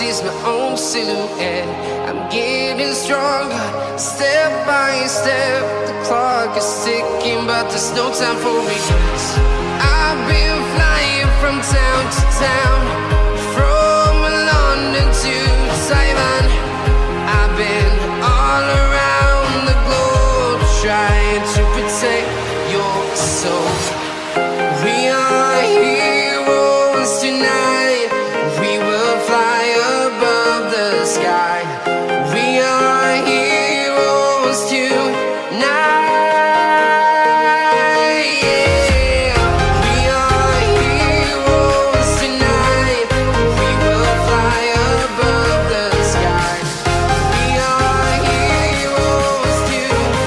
sees my own silhouette. I'm getting stronger, step by step. The clock is ticking, but there's no time for regrets. I've been flying from town to town, from London to Taiwan. I've been all around the globe, trying to protect your soul. We are heroes tonight. We will fly above the sky. We are heroes tonight. Yeah. We are heroes tonight. We will fly above the sky. We are heroes tonight.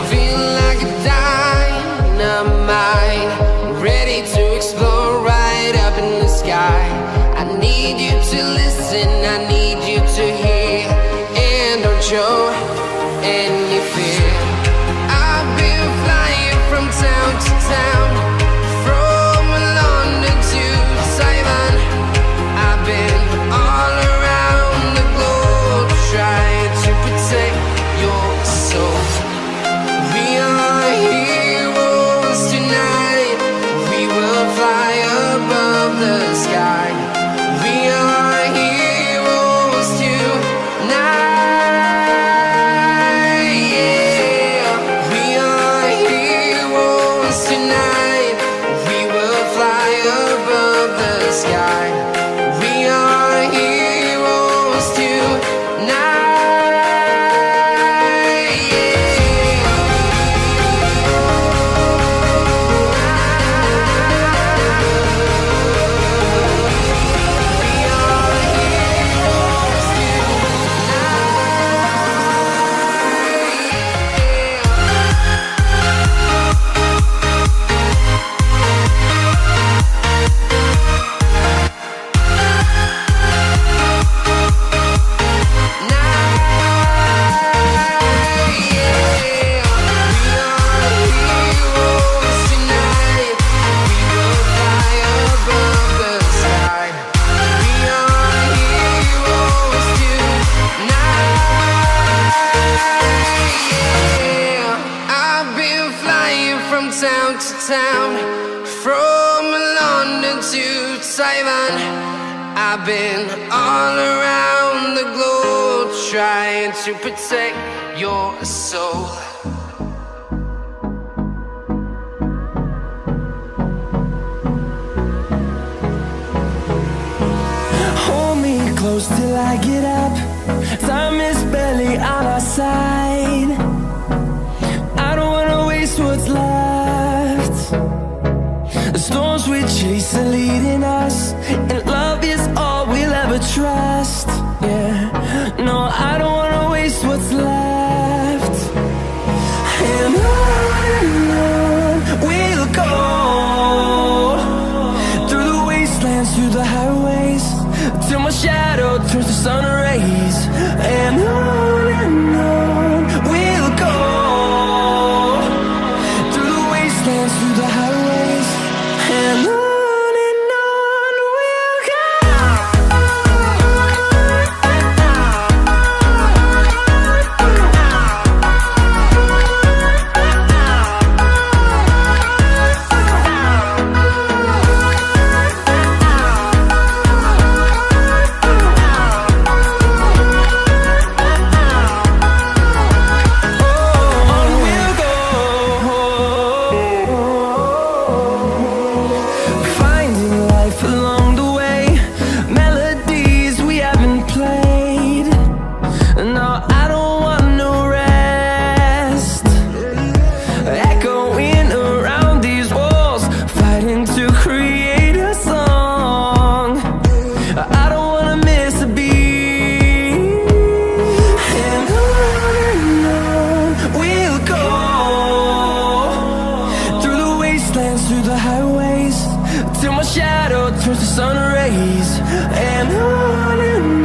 Feel like a dynamite, ready to explode right up in the sky. I need you to listen, I need you to hear, and don't show any fear. I've been flying from town to town, from London to Taiwan. I've been all around the globe, trying to protect your soul. We are heroes tonight. We will fly above the sky. We are heroes tonight. Yeah. We are heroes tonight. We will fly above the sky. We are heroes tonight. I've been flying from town to town, from London to Taiwan. I've been all around the globe, trying to protect your soul. Hold me close till I get up. Time is barely on our side. I don't wanna waste what's left. The storms we chase are leading us, and love is all we'll ever trust. Yeah, no, I don't wanna waste what's left. And on we'll go, through the wastelands, through the highways, till my shadow turns to sun rays. And on we'll go, through the wastelands, through the highways, and on we'll go. turns to sun rays. And on